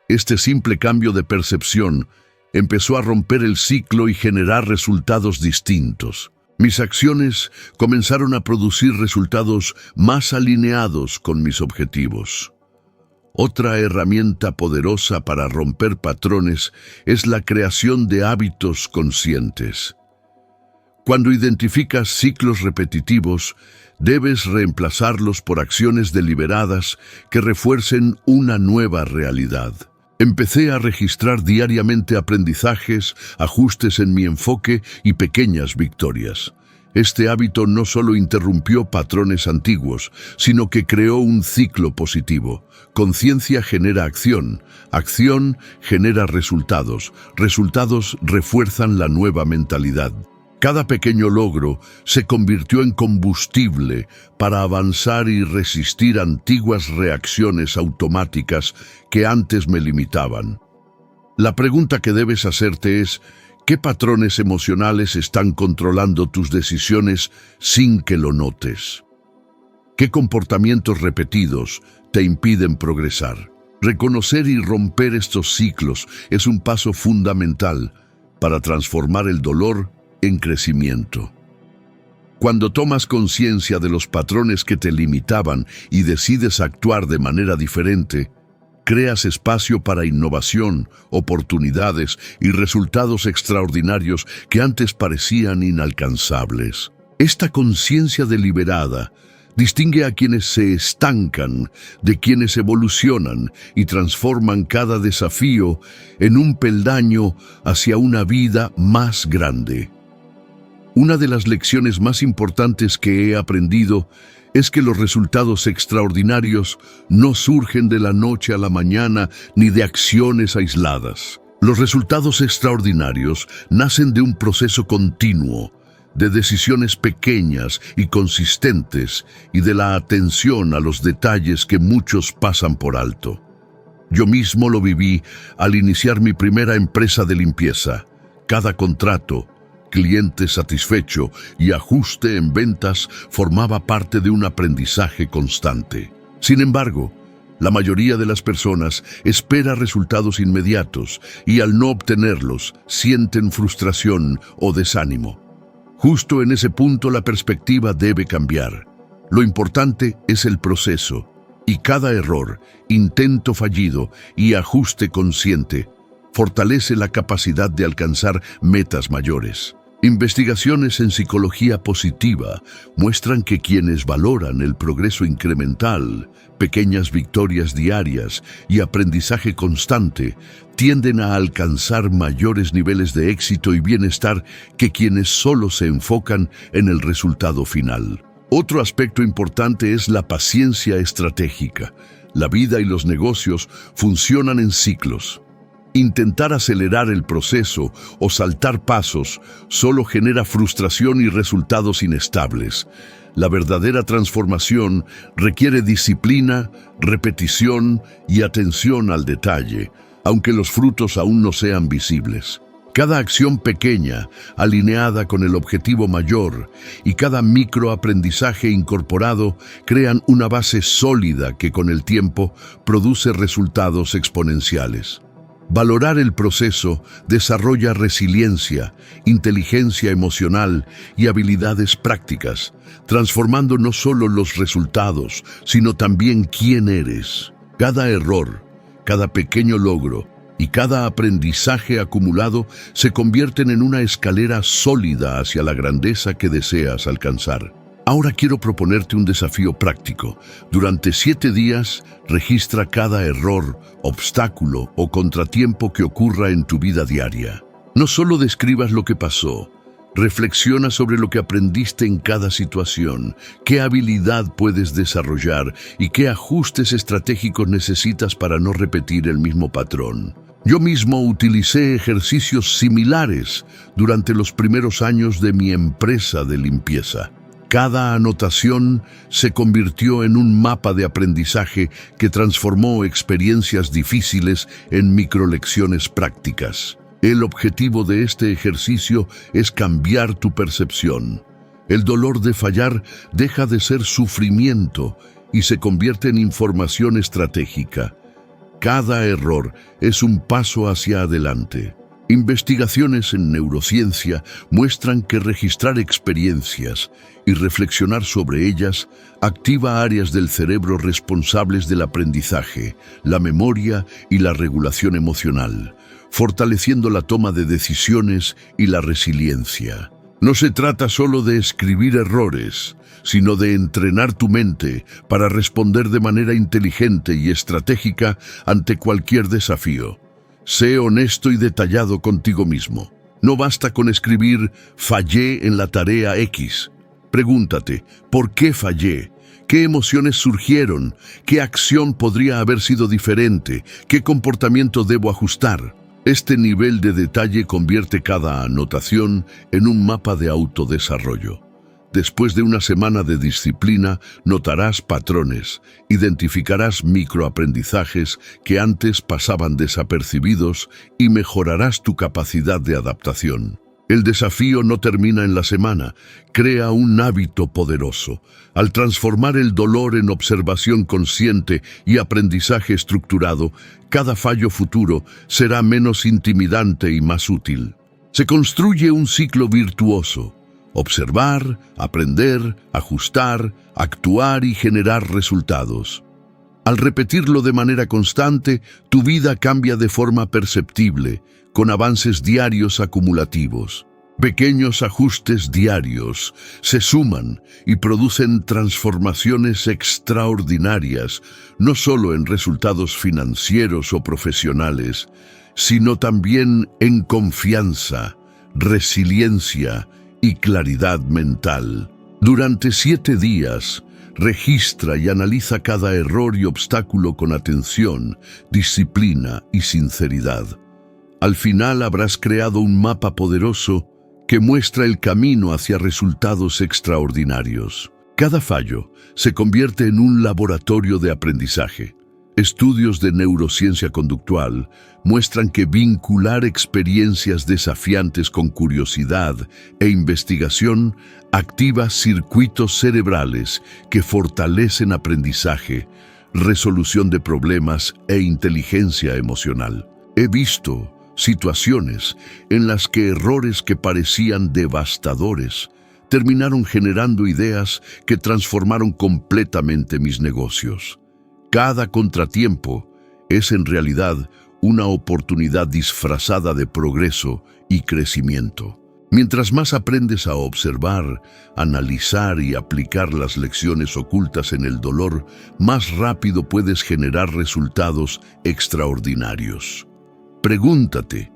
Este simple cambio de percepción empezó a romper el ciclo y generar resultados distintos. Mis acciones comenzaron a producir resultados más alineados con mis objetivos. Otra herramienta poderosa para romper patrones es la creación de hábitos conscientes. Cuando identificas ciclos repetitivos, debes reemplazarlos por acciones deliberadas que refuercen una nueva realidad. Empecé a registrar diariamente aprendizajes, ajustes en mi enfoque y pequeñas victorias. Este hábito no solo interrumpió patrones antiguos, sino que creó un ciclo positivo. Conciencia genera acción, acción genera resultados, resultados refuerzan la nueva mentalidad. Cada pequeño logro se convirtió en combustible para avanzar y resistir antiguas reacciones automáticas que antes me limitaban. La pregunta que debes hacerte es: ¿qué patrones emocionales están controlando tus decisiones sin que lo notes? ¿Qué comportamientos repetidos te impiden progresar? Reconocer y romper estos ciclos es un paso fundamental para transformar el dolor en crecimiento. Cuando tomas conciencia de los patrones que te limitaban y decides actuar de manera diferente, creas espacio para innovación, oportunidades y resultados extraordinarios que antes parecían inalcanzables. Esta conciencia deliberada distingue a quienes se estancan de quienes evolucionan y transforman cada desafío en un peldaño hacia una vida más grande. Una de las lecciones más importantes que he aprendido es que los resultados extraordinarios no surgen de la noche a la mañana ni de acciones aisladas. Los resultados extraordinarios nacen de un proceso continuo, de decisiones pequeñas y consistentes y de la atención a los detalles que muchos pasan por alto. Yo mismo lo viví al iniciar mi primera empresa de limpieza. Cada contrato, cliente satisfecho y ajuste en ventas formaba parte de un aprendizaje constante. Sin embargo, la mayoría de las personas espera resultados inmediatos y al no obtenerlos sienten frustración o desánimo. Justo en ese punto la perspectiva debe cambiar. Lo importante es el proceso y cada error, intento fallido y ajuste consciente fortalece la capacidad de alcanzar metas mayores. Investigaciones en psicología positiva muestran que quienes valoran el progreso incremental, pequeñas victorias diarias y aprendizaje constante tienden a alcanzar mayores niveles de éxito y bienestar que quienes solo se enfocan en el resultado final. Otro aspecto importante es la paciencia estratégica. La vida y los negocios funcionan en ciclos. Intentar acelerar el proceso o saltar pasos solo genera frustración y resultados inestables. La verdadera transformación requiere disciplina, repetición y atención al detalle, aunque los frutos aún no sean visibles. Cada acción pequeña, alineada con el objetivo mayor, y cada microaprendizaje incorporado crean una base sólida que con el tiempo produce resultados exponenciales. Valorar el proceso desarrolla resiliencia, inteligencia emocional y habilidades prácticas, transformando no solo los resultados, sino también quién eres. Cada error, cada pequeño logro y cada aprendizaje acumulado se convierten en una escalera sólida hacia la grandeza que deseas alcanzar. Ahora quiero proponerte un desafío práctico. Durante 7 días, registra cada error, obstáculo o contratiempo que ocurra en tu vida diaria. No solo describas lo que pasó, reflexiona sobre lo que aprendiste en cada situación, qué habilidad puedes desarrollar y qué ajustes estratégicos necesitas para no repetir el mismo patrón. Yo mismo utilicé ejercicios similares durante los primeros años de mi empresa de limpieza. Cada anotación se convirtió en un mapa de aprendizaje que transformó experiencias difíciles en microlecciones prácticas. El objetivo de este ejercicio es cambiar tu percepción. El dolor de fallar deja de ser sufrimiento y se convierte en información estratégica. Cada error es un paso hacia adelante. Investigaciones en neurociencia muestran que registrar experiencias y reflexionar sobre ellas activa áreas del cerebro responsables del aprendizaje, la memoria y la regulación emocional, fortaleciendo la toma de decisiones y la resiliencia. No se trata solo de escribir errores, sino de entrenar tu mente para responder de manera inteligente y estratégica ante cualquier desafío. Sé honesto y detallado contigo mismo. No basta con escribir «fallé en la tarea X». Pregúntate, ¿por qué fallé? ¿Qué emociones surgieron? ¿Qué acción podría haber sido diferente? ¿Qué comportamiento debo ajustar? Este nivel de detalle convierte cada anotación en un mapa de autodesarrollo. Después de una semana de disciplina, notarás patrones, identificarás microaprendizajes que antes pasaban desapercibidos y mejorarás tu capacidad de adaptación. El desafío no termina en la semana, crea un hábito poderoso. Al transformar el dolor en observación consciente y aprendizaje estructurado, cada fallo futuro será menos intimidante y más útil. Se construye un ciclo virtuoso. Observar, aprender, ajustar, actuar y generar resultados. Al repetirlo de manera constante, tu vida cambia de forma perceptible, con avances diarios acumulativos. Pequeños ajustes diarios se suman y producen transformaciones extraordinarias, no solo en resultados financieros o profesionales, sino también en confianza, resiliencia y claridad mental. Durante 7 días, registra y analiza cada error y obstáculo con atención, disciplina y sinceridad. Al final habrás creado un mapa poderoso que muestra el camino hacia resultados extraordinarios. Cada fallo se convierte en un laboratorio de aprendizaje. Estudios de neurociencia conductual muestran que vincular experiencias desafiantes con curiosidad e investigación activa circuitos cerebrales que fortalecen aprendizaje, resolución de problemas e inteligencia emocional. He visto situaciones en las que errores que parecían devastadores terminaron generando ideas que transformaron completamente mis negocios. Cada contratiempo es en realidad una oportunidad disfrazada de progreso y crecimiento. Mientras más aprendes a observar, analizar y aplicar las lecciones ocultas en el dolor, más rápido puedes generar resultados extraordinarios. Pregúntate,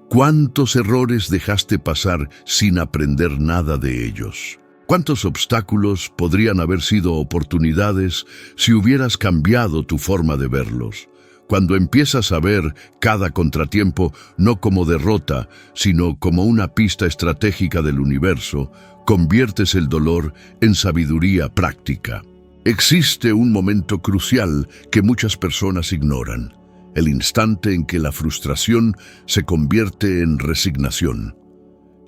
¿cuántos errores dejaste pasar sin aprender nada de ellos? ¿Cuántos obstáculos podrían haber sido oportunidades si hubieras cambiado tu forma de verlos? Cuando empiezas a ver cada contratiempo no como derrota, sino como una pista estratégica del universo, conviertes el dolor en sabiduría práctica. Existe un momento crucial que muchas personas ignoran, el instante en que la frustración se convierte en resignación.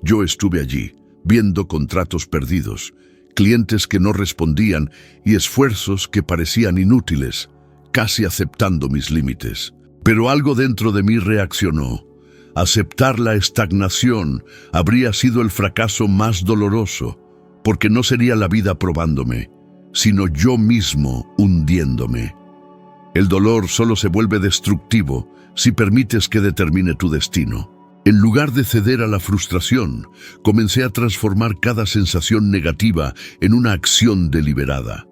Yo estuve allí, viendo contratos perdidos, clientes que no respondían y esfuerzos que parecían inútiles, casi aceptando mis límites. Pero algo dentro de mí reaccionó. Aceptar la estagnación habría sido el fracaso más doloroso, porque no sería la vida probándome, sino yo mismo hundiéndome. El dolor solo se vuelve destructivo si permites que determine tu destino. En lugar de ceder a la frustración, comencé a transformar cada sensación negativa en una acción deliberada.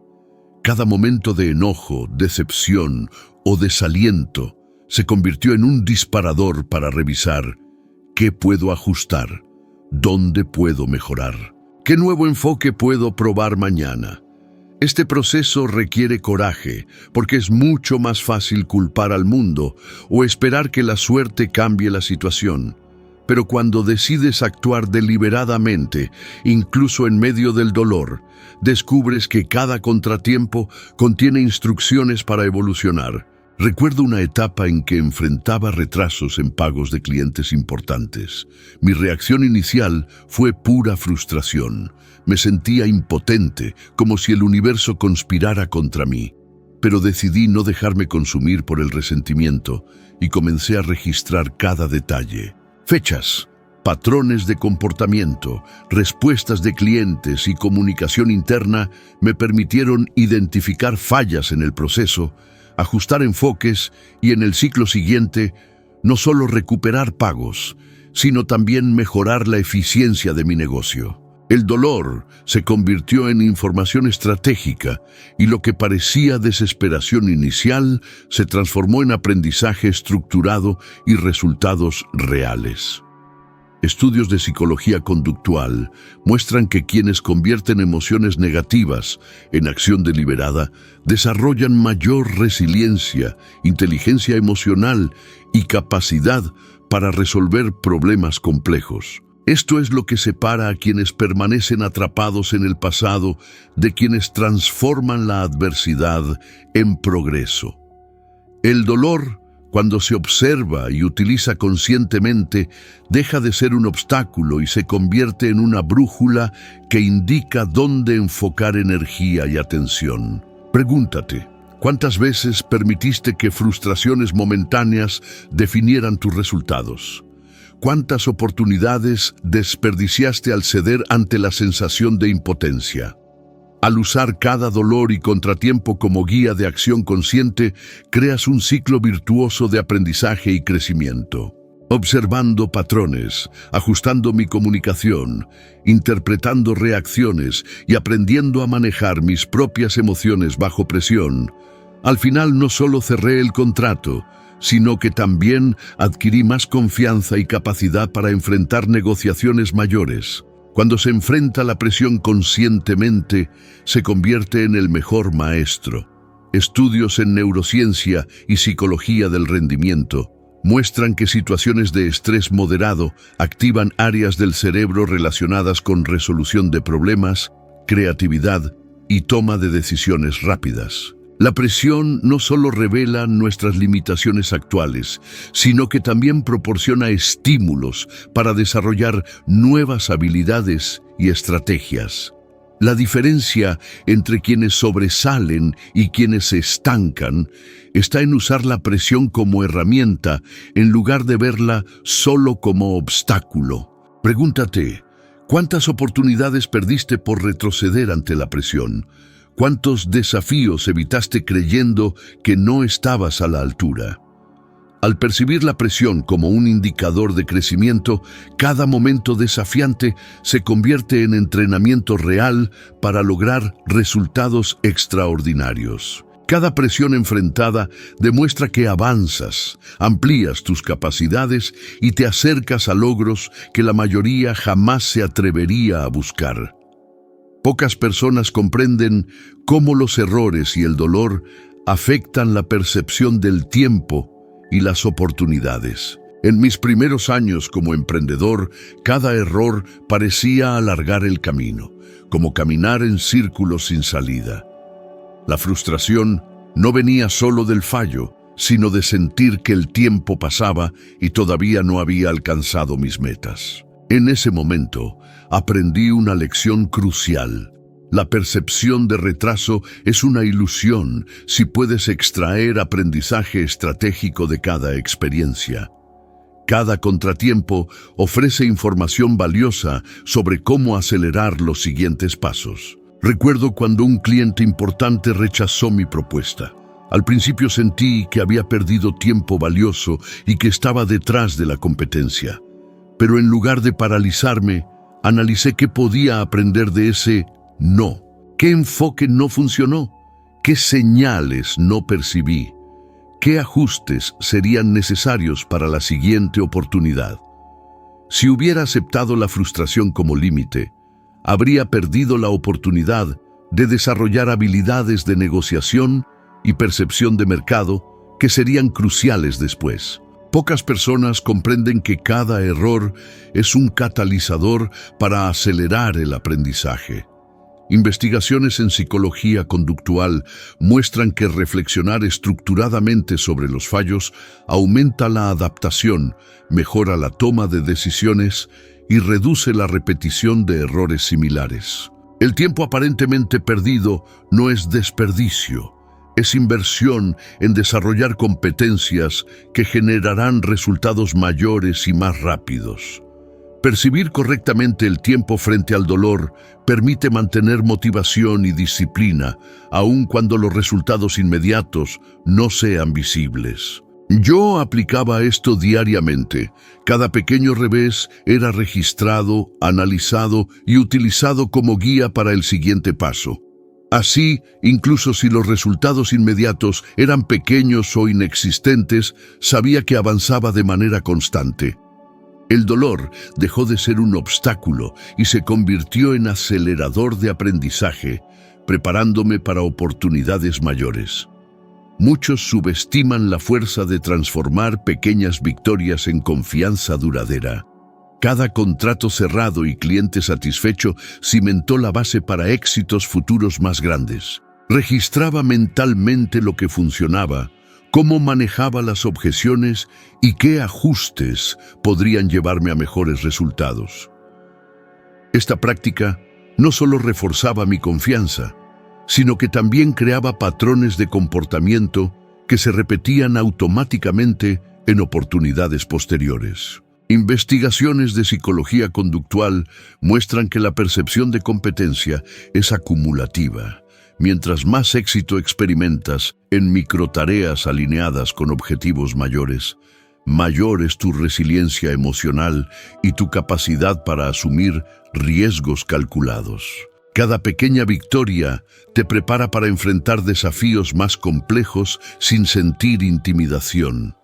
Cada momento de enojo, decepción o desaliento se convirtió en un disparador para revisar qué puedo ajustar, dónde puedo mejorar, qué nuevo enfoque puedo probar mañana. Este proceso requiere coraje, porque es mucho más fácil culpar al mundo o esperar que la suerte cambie la situación. Pero cuando decides actuar deliberadamente, incluso en medio del dolor, descubres que cada contratiempo contiene instrucciones para evolucionar. Recuerdo una etapa en que enfrentaba retrasos en pagos de clientes importantes. Mi reacción inicial fue pura frustración. Me sentía impotente, como si el universo conspirara contra mí. Pero decidí no dejarme consumir por el resentimiento y comencé a registrar cada detalle. Fechas, patrones de comportamiento, respuestas de clientes y comunicación interna me permitieron identificar fallas en el proceso, ajustar enfoques y en el ciclo siguiente no solo recuperar pagos, sino también mejorar la eficiencia de mi negocio. El dolor se convirtió en información estratégica y lo que parecía desesperación inicial se transformó en aprendizaje estructurado y resultados reales. Estudios de psicología conductual muestran que quienes convierten emociones negativas en acción deliberada desarrollan mayor resiliencia, inteligencia emocional y capacidad para resolver problemas complejos. Esto es lo que separa a quienes permanecen atrapados en el pasado de quienes transforman la adversidad en progreso. El dolor, cuando se observa y utiliza conscientemente, deja de ser un obstáculo y se convierte en una brújula que indica dónde enfocar energía y atención. Pregúntate, ¿cuántas veces permitiste que frustraciones momentáneas definieran tus resultados? ¿Cuántas oportunidades desperdiciaste al ceder ante la sensación de impotencia? Al usar cada dolor y contratiempo como guía de acción consciente, creas un ciclo virtuoso de aprendizaje y crecimiento. Observando patrones, ajustando mi comunicación, interpretando reacciones y aprendiendo a manejar mis propias emociones bajo presión, al final no solo cerré el contrato, sino que también adquirí más confianza y capacidad para enfrentar negociaciones mayores. Cuando se enfrenta la presión conscientemente, se convierte en el mejor maestro. Estudios en neurociencia y psicología del rendimiento muestran que situaciones de estrés moderado activan áreas del cerebro relacionadas con resolución de problemas, creatividad y toma de decisiones rápidas. La presión no solo revela nuestras limitaciones actuales, sino que también proporciona estímulos para desarrollar nuevas habilidades y estrategias. La diferencia entre quienes sobresalen y quienes se estancan está en usar la presión como herramienta en lugar de verla solo como obstáculo. Pregúntate, ¿cuántas oportunidades perdiste por retroceder ante la presión? ¿Cuántos desafíos evitaste creyendo que no estabas a la altura? Al percibir la presión como un indicador de crecimiento, cada momento desafiante se convierte en entrenamiento real para lograr resultados extraordinarios. Cada presión enfrentada demuestra que avanzas, amplías tus capacidades y te acercas a logros que la mayoría jamás se atrevería a buscar. Pocas personas comprenden cómo los errores y el dolor afectan la percepción del tiempo y las oportunidades. En mis primeros años como emprendedor, cada error parecía alargar el camino, como caminar en círculos sin salida. La frustración no venía solo del fallo, sino de sentir que el tiempo pasaba y todavía no había alcanzado mis metas. En ese momento, aprendí una lección crucial. La percepción de retraso es una ilusión si puedes extraer aprendizaje estratégico de cada experiencia. Cada contratiempo ofrece información valiosa sobre cómo acelerar los siguientes pasos. Recuerdo cuando un cliente importante rechazó mi propuesta. Al principio sentí que había perdido tiempo valioso y que estaba detrás de la competencia. Pero en lugar de paralizarme, analicé qué podía aprender de ese no. ¿Qué enfoque no funcionó? ¿Qué señales no percibí? ¿Qué ajustes serían necesarios para la siguiente oportunidad? Si hubiera aceptado la frustración como límite, habría perdido la oportunidad de desarrollar habilidades de negociación y percepción de mercado que serían cruciales después. Pocas personas comprenden que cada error es un catalizador para acelerar el aprendizaje. Investigaciones en psicología conductual muestran que reflexionar estructuradamente sobre los fallos aumenta la adaptación, mejora la toma de decisiones y reduce la repetición de errores similares. El tiempo aparentemente perdido no es desperdicio, es inversión en desarrollar competencias que generarán resultados mayores y más rápidos. Percibir correctamente el tiempo frente al dolor permite mantener motivación y disciplina, aun cuando los resultados inmediatos no sean visibles. Yo aplicaba esto diariamente. Cada pequeño revés era registrado, analizado y utilizado como guía para el siguiente paso. Así, incluso si los resultados inmediatos eran pequeños o inexistentes, sabía que avanzaba de manera constante. El dolor dejó de ser un obstáculo y se convirtió en acelerador de aprendizaje, preparándome para oportunidades mayores. Muchos subestiman la fuerza de transformar pequeñas victorias en confianza duradera. Cada contrato cerrado y cliente satisfecho cimentó la base para éxitos futuros más grandes. Registraba mentalmente lo que funcionaba, cómo manejaba las objeciones y qué ajustes podrían llevarme a mejores resultados. Esta práctica no solo reforzaba mi confianza, sino que también creaba patrones de comportamiento que se repetían automáticamente en oportunidades posteriores. Investigaciones de psicología conductual muestran que la percepción de competencia es acumulativa. Mientras más éxito experimentas en microtareas alineadas con objetivos mayores, mayor es tu resiliencia emocional y tu capacidad para asumir riesgos calculados. Cada pequeña victoria te prepara para enfrentar desafíos más complejos sin sentir intimidación.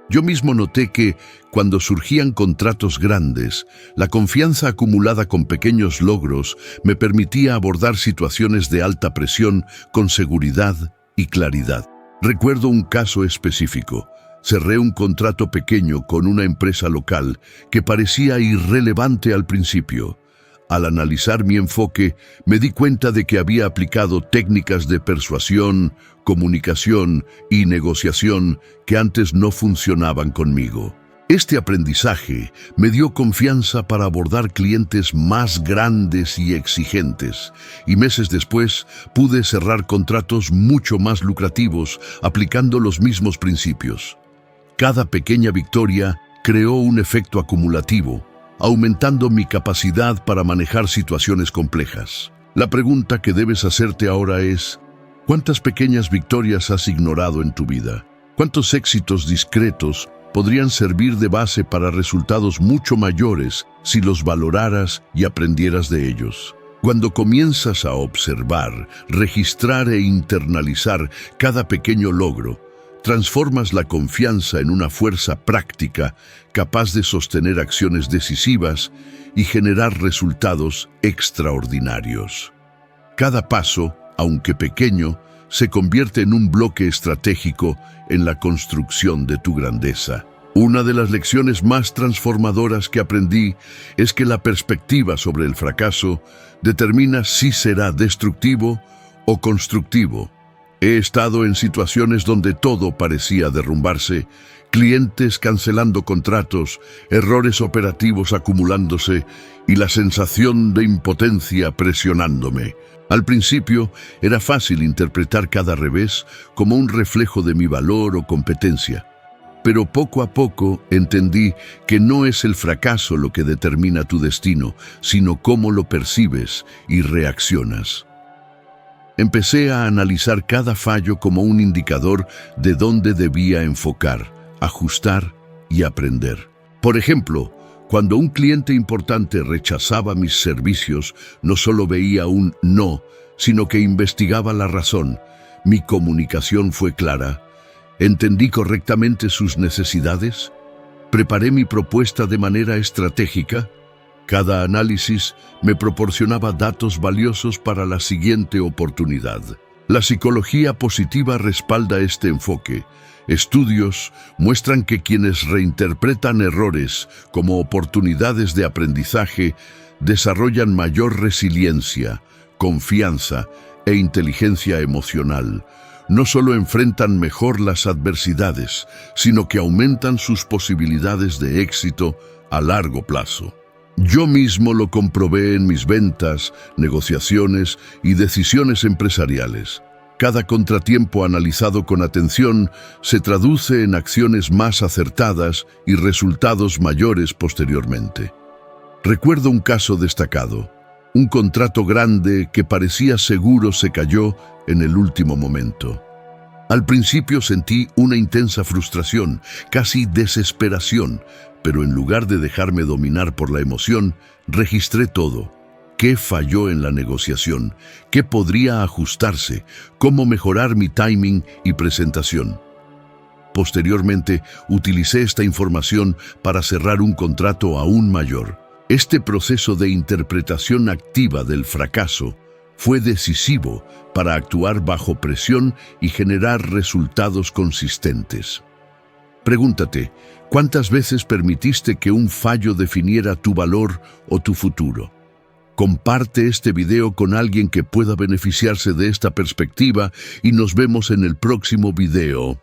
Yo mismo noté que, cuando surgían contratos grandes, la confianza acumulada con pequeños logros me permitía abordar situaciones de alta presión con seguridad y claridad. Recuerdo un caso específico. Cerré un contrato pequeño con una empresa local que parecía irrelevante al principio. Al analizar mi enfoque, me di cuenta de que había aplicado técnicas de persuasión, comunicación y negociación que antes no funcionaban conmigo. Este aprendizaje me dio confianza para abordar clientes más grandes y exigentes, y meses después pude cerrar contratos mucho más lucrativos aplicando los mismos principios. Cada pequeña victoria creó un efecto acumulativo, aumentando mi capacidad para manejar situaciones complejas. La pregunta que debes hacerte ahora es: ¿cuántas pequeñas victorias has ignorado en tu vida? ¿Cuántos éxitos discretos podrían servir de base para resultados mucho mayores si los valoraras y aprendieras de ellos? Cuando comienzas a observar, registrar e internalizar cada pequeño logro, transformas la confianza en una fuerza práctica capaz de sostener acciones decisivas y generar resultados extraordinarios. Cada paso, aunque pequeño, se convierte en un bloque estratégico en la construcción de tu grandeza. Una de las lecciones más transformadoras que aprendí es que la perspectiva sobre el fracaso determina si será destructivo o constructivo. He estado en situaciones donde todo parecía derrumbarse, clientes cancelando contratos, errores operativos acumulándose y la sensación de impotencia presionándome. Al principio era fácil interpretar cada revés como un reflejo de mi valor o competencia, pero poco a poco entendí que no es el fracaso lo que determina tu destino, sino cómo lo percibes y reaccionas. Empecé a analizar cada fallo como un indicador de dónde debía enfocar, ajustar y aprender. Por ejemplo, cuando un cliente importante rechazaba mis servicios, no solo veía un no, sino que investigaba la razón. Mi comunicación fue clara. ¿Entendí correctamente sus necesidades? ¿Preparé mi propuesta de manera estratégica? Cada análisis me proporcionaba datos valiosos para la siguiente oportunidad. La psicología positiva respalda este enfoque. Estudios muestran que quienes reinterpretan errores como oportunidades de aprendizaje desarrollan mayor resiliencia, confianza e inteligencia emocional. No solo enfrentan mejor las adversidades, sino que aumentan sus posibilidades de éxito a largo plazo. Yo mismo lo comprobé en mis ventas, negociaciones y decisiones empresariales. Cada contratiempo analizado con atención se traduce en acciones más acertadas y resultados mayores posteriormente. Recuerdo un caso destacado. Un contrato grande que parecía seguro se cayó en el último momento. Al principio sentí una intensa frustración, casi desesperación, pero en lugar de dejarme dominar por la emoción, registré todo. ¿Qué falló en la negociación? ¿Qué podría ajustarse? ¿Cómo mejorar mi timing y presentación? Posteriormente, utilicé esta información para cerrar un contrato aún mayor. Este proceso de interpretación activa del fracaso fue decisivo para actuar bajo presión y generar resultados consistentes. Pregúntate, ¿cuántas veces permitiste que un fallo definiera tu valor o tu futuro? Comparte este video con alguien que pueda beneficiarse de esta perspectiva y nos vemos en el próximo video.